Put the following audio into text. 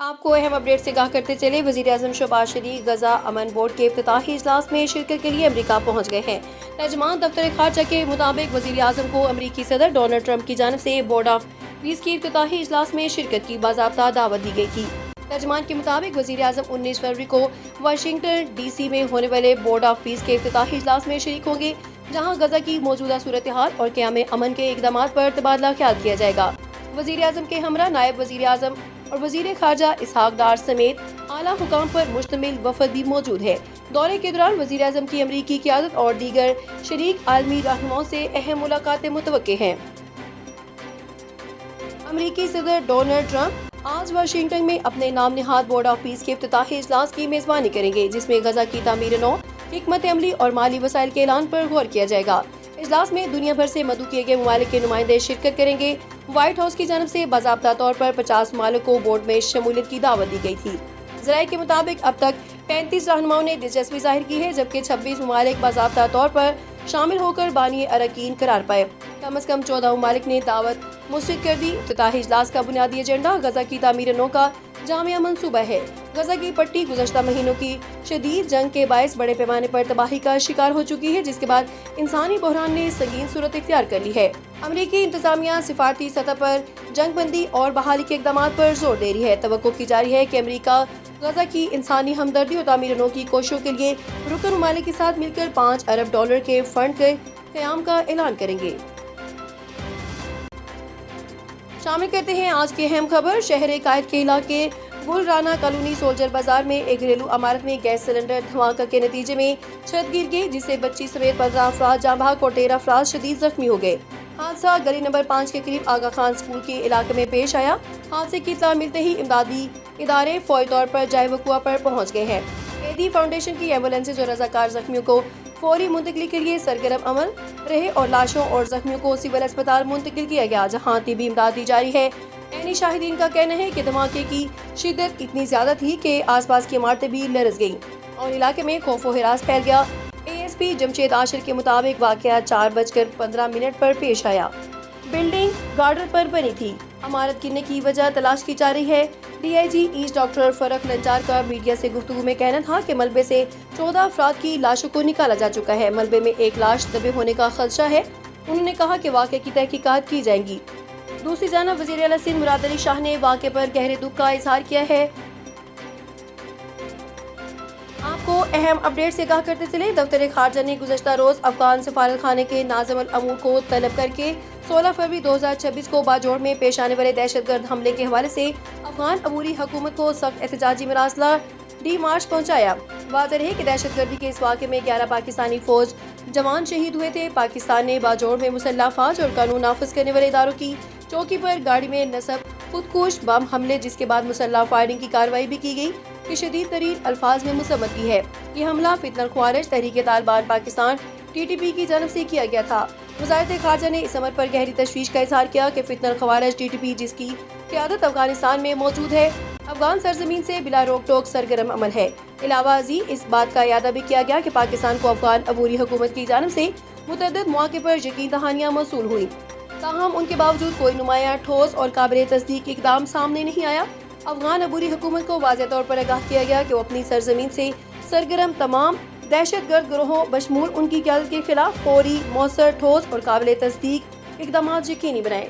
آپ کو اہم اپڈیٹ سے آگاہ کرتے چلے وزیر اعظم شہباز شریف غزہ امن بورڈ کے افتتاحی اجلاس میں شرکت کے لیے امریکہ پہنچ گئے ہیں۔ ترجمان دفتر خارجہ کے مطابق وزیر اعظم کو امریکی صدر ڈونلڈ ٹرمپ کی جانب سے بورڈ آف پیس کے افتتاحی اجلاس میں شرکت کی باضابطہ دعوت دی گئی تھی۔ ترجمان کے مطابق وزیر اعظم 19 فروری کو واشنگٹن ڈی سی میں ہونے والے بورڈ آف پیس کے افتتاحی اجلاس میں شریک ہوں گے، جہاں غزہ کی موجودہ صورتحال اور قیام امن کے اقدامات پر تبادلہ خیال کیا جائے گا۔ وزیر اعظم کے ہمراہ نائب وزیر اعظم اور وزیر خارجہ اسحاق ڈار سمیت اعلیٰ حکام پر مشتمل وفد بھی موجود ہے۔ دورے کے دوران وزیر اعظم کی امریکی قیادت اور دیگر شریک عالمی رہنماؤں سے اہم ملاقاتیں متوقع ہیں۔ امریکی صدر ڈونلڈ ٹرمپ آج واشنگٹن میں اپنے نام نہاد بورڈ آف پیس کے افتتاحی اجلاس کی میزبانی کریں گے، جس میں غزہ کی تعمیر نو، حکمت عملی اور مالی وسائل کے اعلان پر غور کیا جائے گا۔ اجلاس میں دنیا بھر سے مدعو کیے گئے ممالک کے نمائندے شرکت کریں گے۔ وائٹ ہاؤس کی جانب سے باضابطہ طور پر 50 ممالک کو بورڈ میں شمولیت کی دعوت دی گئی تھی۔ ذرائع کے مطابق اب تک 35 رہنماؤں نے دلچسپی ظاہر کی ہے، جبکہ 26 ممالک باضابطہ طور پر شامل ہو کر بانی اراکین قرار پائے۔ کم از کم 14 ممالک نے دعوت مسترد کر دی۔ افتتاحی اجلاس کا بنیادی ایجنڈا غزہ کی تعمیر نو کا جامع منصوبہ ہے۔ غزہ کی پٹی گزشتہ مہینوں کی شدید جنگ کے باعث بڑے پیمانے پر تباہی کا شکار ہو چکی ہے، جس کے بعد انسانی بحران نے سنگین صورت اختیار کر لی ہے۔ امریکی انتظامیہ سفارتی سطح پر جنگ بندی اور بحالی کے اقدامات پر زور دے رہی ہے۔ توقع کی جا رہی ہے کہ امریکہ غزہ کی انسانی ہمدردی اور تعمیر نو کی کوششوں کے لیے رکن ممالک کے ساتھ مل کر $5 ارب کے فنڈ کے قیام کا اعلان کریں گے۔ شامل کرتے ہیں آج کی اہم خبر۔ شہر قائد کے علاقے گل رانا کالونی سولجر بازار میں ایک گھریلو عمارت میں گیس سلنڈر دھماکہ کے نتیجے میں چھت گر گئی، جس سے بچی سمیت 15 افراد جاں بحق اور 13 افراد شدید زخمی ہو گئے۔ حادثہ گلی نمبر 5 کے قریب آغا خان اسکول کے علاقے میں پیش آیا۔ حادثے کی اطلاع ملتے ہی امدادی ادارے فوری طور پر جائے وقوع پر پہنچ گئے ہیں۔ قیدی فاؤنڈیشن کی ایمبولینسز اور رضاکار زخمیوں کو فوری منتقلی کے لیے سرگرم عمل رہے اور لاشوں اور زخمیوں کو سول اسپتال منتقل کیا گیا، جہاں طبی امداد دی جاری ہے۔ عینی شاہدین کا کہنا ہے کہ دھماکے کی شدت اتنی زیادہ تھی کہ آس پاس کی عمارتیں بھی لرز گئیں اور علاقے میں خوف و ہراس پھیل گیا۔ اے ایس پی جمشید عاشر کے مطابق واقعہ 4:15 پر پیش آیا۔ بلڈنگ گارڈر پر بنی تھی۔ عمارت گرنے کی وجہ تلاش کی جا رہی ہے۔ D I G East doctor فرق نجار کا میڈیا سے گفتگو میں کہنا تھا کہ ملبے سے 14 افراد کی لاشوں کو نکالا جا چکا ہے۔ ملبے میں ایک لاش دبے ہونے کا خدشہ ہے۔ انہوں نے کہا کہ واقعے کی تحقیقات کی جائیں گی۔ دوسری جانب وزیر اعلیٰ سندھ مراد علی شاہ نے واقعے پر گہرے دکھ کا اظہار کیا ہے۔ آپ کو اہم اپڈیٹ سے آگاہ کرتے چلے دفتر خارجہ نے گزشتہ روز افغان سفارت خانے کے ناظم الامور کو طلب کر کے 16 فروری 2026 کو باجوڑ میں پیش آنے والے دہشت گرد حملے کے حوالے سے افغان عبوری حکومت کو سخت احتجاجی مراسلہ ڈی مارچ پہنچایا۔ واضح رہے کہ دہشت گردی کے اس واقعے میں 11 پاکستانی فوج جوان شہید ہوئے تھے۔ پاکستان نے باجوڑ میں مسلح افواج اور قانون نافذ کرنے والے اداروں کی چوکی پر گاڑی میں نصب خودکش بم حملے، جس کے بعد مسلح فائرنگ کی کارروائی بھی کی گئی، کہ شدید ترین الفاظ میں مذمت کی ہے۔ یہ حملہ فتنہ خوارج تحریک طالبان پاکستان TTP کی جانب سے کیا گیا تھا۔ وزارت خارجہ نے اس امر پر گہری تشویش کا اظہار کیا کہ فتنہ خوارج TTP، جس کی قیادت افغانستان میں موجود ہے، افغان سرزمین سے بلا روک ٹوک سرگرم عمل ہے۔ علاوہ ازیں اس بات کا اعادہ بھی کیا گیا کہ پاکستان کو افغان عبوری حکومت کی جانب سے متعدد مواقع پر یقین دہانیاں موصول ہوئیں، تاہم ان کے باوجود کوئی نمایاں ٹھوس اور قابل تصدیق اقدام سامنے نہیں آیا۔ افغان عبوری حکومت کو واضح طور پر آگاہ کیا گیا کہ وہ اپنی سرزمین سے سرگرم تمام دہشت گرد گروہوں بشمول ان کی قیادت کے خلاف فوری، مؤثر، ٹھوس اور قابل تصدیق اقدامات یقینی بنائیں۔